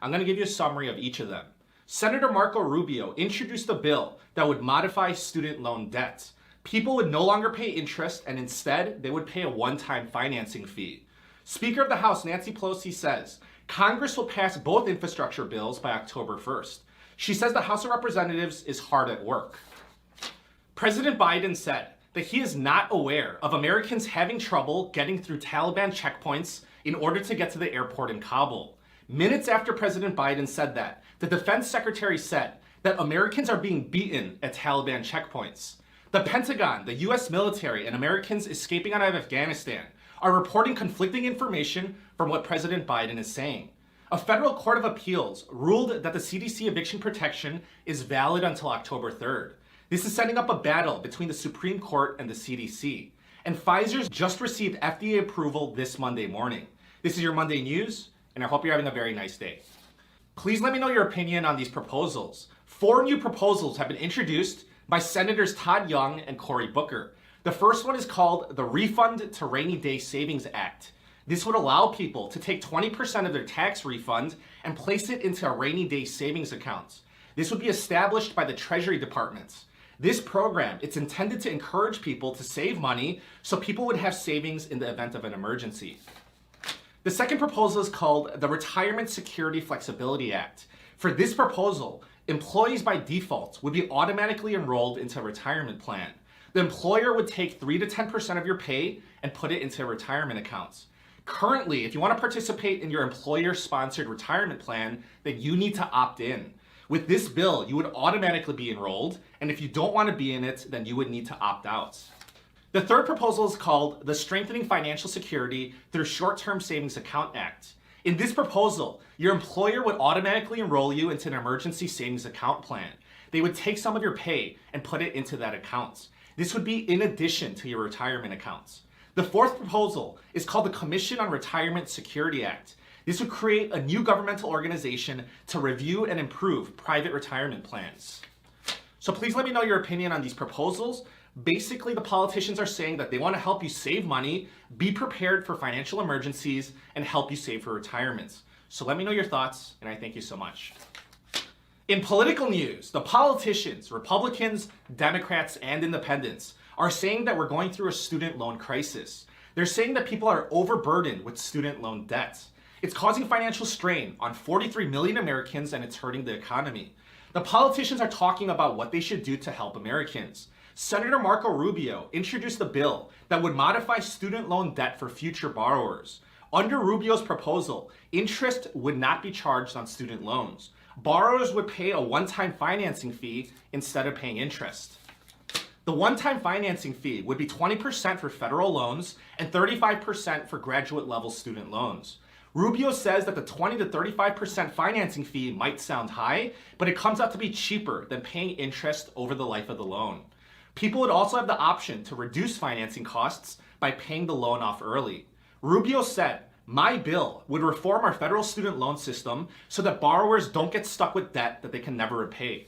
I'm going to give you a summary of each of them. Senator Marco Rubio introduced a bill that would modify student loan debt. People would no longer pay interest and instead they would pay a one-time financing fee. Speaker of the House Nancy Pelosi says Congress will pass both infrastructure bills by October 1st. She says the House of Representatives is hard at work. President Biden said that he is not aware of Americans having trouble getting through Taliban checkpoints in order to get to the airport in Kabul. Minutes after President Biden said that, the defense secretary said that Americans are being beaten at Taliban checkpoints. The Pentagon, the US military, and Americans escaping out of Afghanistan are reporting conflicting information from what President Biden is saying. A federal court of appeals ruled that the CDC eviction protection is valid until October 3rd. This is setting up a battle between the Supreme Court and the CDC. And Pfizer's just received FDA approval this Monday morning. This is your Monday News, and I hope you're having a very nice day. Please let me know your opinion on these proposals. 4 new proposals have been introduced by Senators Todd Young and Cory Booker. The first one is called the Refund to Rainy Day Savings Act. This would allow people to take 20% of their tax refund and place it into a rainy day savings account. This would be established by the Treasury Department. This program, it's intended to encourage people to save money so people would have savings in the event of an emergency. The second proposal is called the Retirement Security Flexibility Act. For this proposal, employees by default would be automatically enrolled into a retirement plan. The employer would take 3 to 10% of your pay and put it into retirement accounts. Currently, if you want to participate in your employer-sponsored retirement plan, then you need to opt in. With this bill, you would automatically be enrolled, and if you don't want to be in it, then you would need to opt out. The third proposal is called the Strengthening Financial Security Through Short-Term Savings Account Act. In this proposal, your employer would automatically enroll you into an emergency savings account plan. They would take some of your pay and put it into that account. This would be in addition to your retirement accounts. The fourth proposal is called the Commission on Retirement Security Act. This would create a new governmental organization to review and improve private retirement plans. So please let me know your opinion on these proposals. Basically, the politicians are saying that they want to help you save money, be prepared for financial emergencies, and help you save for retirement. So let me know your thoughts, and I thank you so much. In political news, the politicians, Republicans, Democrats, and Independents are saying that we're going through a student loan crisis. They're saying that people are overburdened with student loan debt. It's causing financial strain on 43 million Americans, and it's hurting the economy. The politicians are talking about what they should do to help Americans. Senator Marco Rubio introduced a bill that would modify student loan debt for future borrowers. Under Rubio's proposal, interest would not be charged on student loans. Borrowers would pay a one-time financing fee instead of paying interest. The one-time financing fee would be 20% for federal loans and 35% for graduate-level student loans. Rubio says that the 20 to 35% financing fee might sound high, but it comes out to be cheaper than paying interest over the life of the loan. People would also have the option to reduce financing costs by paying the loan off early. Rubio said, "My bill would reform our federal student loan system so that borrowers don't get stuck with debt that they can never repay."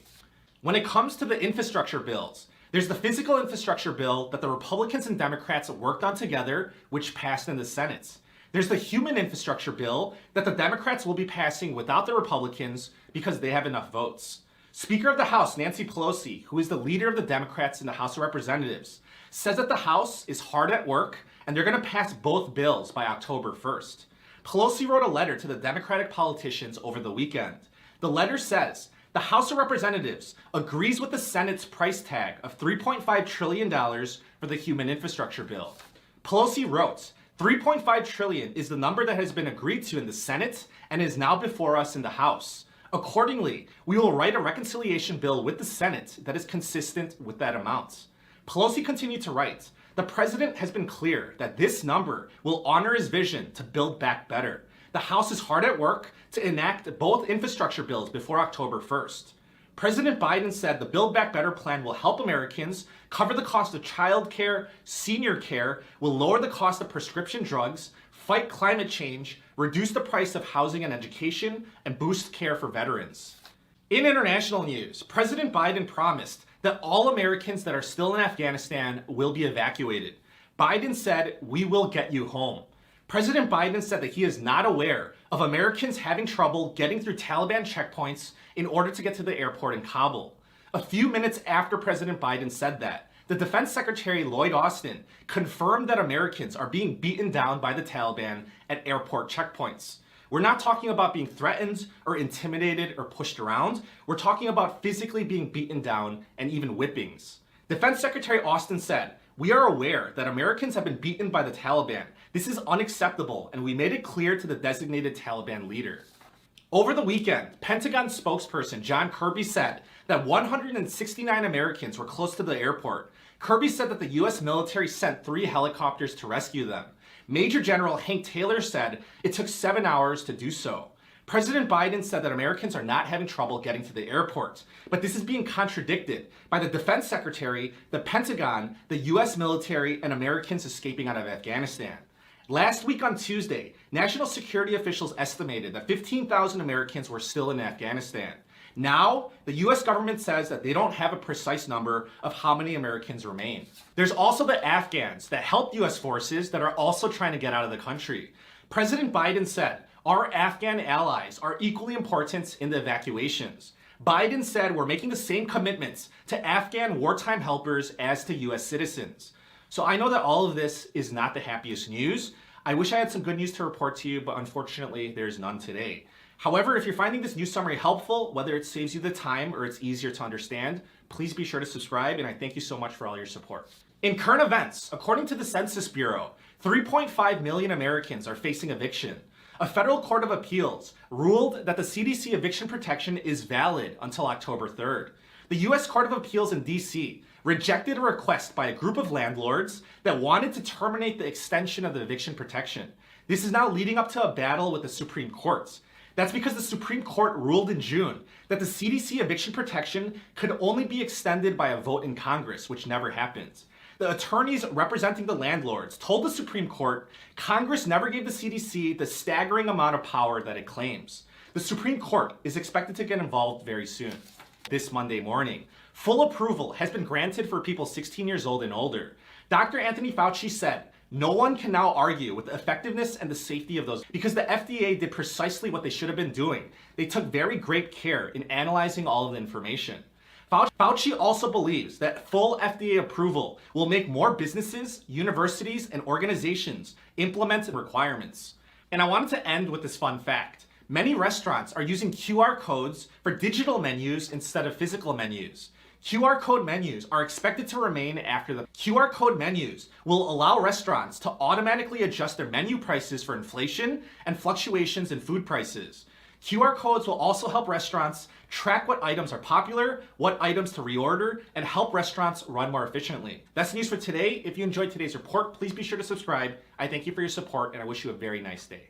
When it comes to the infrastructure bills, there's the physical infrastructure bill that the Republicans and Democrats worked on together, which passed in the Senate. There's the human infrastructure bill that the Democrats will be passing without the Republicans because they have enough votes. Speaker of the House Nancy Pelosi, who is the leader of the Democrats in the House of Representatives, says that the House is hard at work and they're going to pass both bills by October 1st. Pelosi wrote a letter to the Democratic politicians over the weekend. The letter says, the House of Representatives agrees with the Senate's price tag of $3.5 trillion for the human infrastructure bill. Pelosi wrote, $3.5 trillion is the number that has been agreed to in the Senate and is now before us in the House. Accordingly, we will write a reconciliation bill with the Senate that is consistent with that amount. Pelosi continued to write, the president has been clear that this number will honor his vision to build back better. The House is hard at work to enact both infrastructure bills before October 1st. President Biden said the Build Back Better plan will help Americans cover the cost of child care, senior care, will lower the cost of prescription drugs, fight climate change, reduce the price of housing and education, and boost care for veterans. In international news, President Biden promised that all Americans that are still in Afghanistan will be evacuated. Biden said, "We will get you home." President Biden said that he is not aware of Americans having trouble getting through Taliban checkpoints in order to get to the airport in Kabul. A few minutes after President Biden said that, the Defense Secretary Lloyd Austin confirmed that Americans are being beaten down by the Taliban at airport checkpoints. We're not talking about being threatened or intimidated or pushed around. We're talking about physically being beaten down and even whippings. Defense Secretary Austin said, "We are aware that Americans have been beaten by the Taliban. This is unacceptable, and we made it clear to the designated Taliban leader." Over the weekend, Pentagon spokesperson John Kirby said that 169 Americans were close to the airport. Kirby said that the U.S. military sent 3 helicopters to rescue them. Major General Hank Taylor said it took 7 hours to do so. President Biden said that Americans are not having trouble getting to the airport, but this is being contradicted by the Defense Secretary, the Pentagon, the U.S. military, and Americans escaping out of Afghanistan. Last week on Tuesday, national security officials estimated that 15,000 Americans were still in Afghanistan. Now, the US government says that they don't have a precise number of how many Americans remain. There's also the Afghans that helped US forces that are also trying to get out of the country. President Biden said, "Our Afghan allies are equally important in the evacuations." Biden said we're making the same commitments to Afghan wartime helpers as to US citizens. So I know that all of this is not the happiest news. I wish I had some good news to report to you, but unfortunately there's none today. However, if you're finding this news summary helpful, whether it saves you the time or it's easier to understand, please be sure to subscribe, and I thank you so much for all your support. In current events, according to the Census Bureau, 3.5 million Americans are facing eviction. A federal court of appeals ruled that the CDC eviction protection is valid until October 3rd. The U.S. Court of Appeals in D.C. rejected a request by a group of landlords that wanted to terminate the extension of the eviction protection. This is now leading up to a battle with the Supreme Court. That's because the Supreme Court ruled in June that the CDC eviction protection could only be extended by a vote in Congress, which never happened. The attorneys representing the landlords told the Supreme Court Congress never gave the CDC the staggering amount of power that it claims. The Supreme Court is expected to get involved very soon. This Monday morning, full approval has been granted for people 16 years old and older. Dr. Anthony Fauci said, "No one can now argue with the effectiveness and the safety of those because the FDA did precisely what they should have been doing. They took very great care in analyzing all of the information." Fauci also believes that full FDA approval will make more businesses, universities, and organizations implement the requirements. And I wanted to end with this fun fact. Many restaurants are using QR codes for digital menus instead of physical menus. QR code menus are expected to remain after the QR code menus will allow restaurants to automatically adjust their menu prices for inflation and fluctuations in food prices. QR codes will also help restaurants track what items are popular, what items to reorder, and help restaurants run more efficiently. That's the news for today. If you enjoyed today's report, please be sure to subscribe. I thank you for your support, and I wish you a very nice day.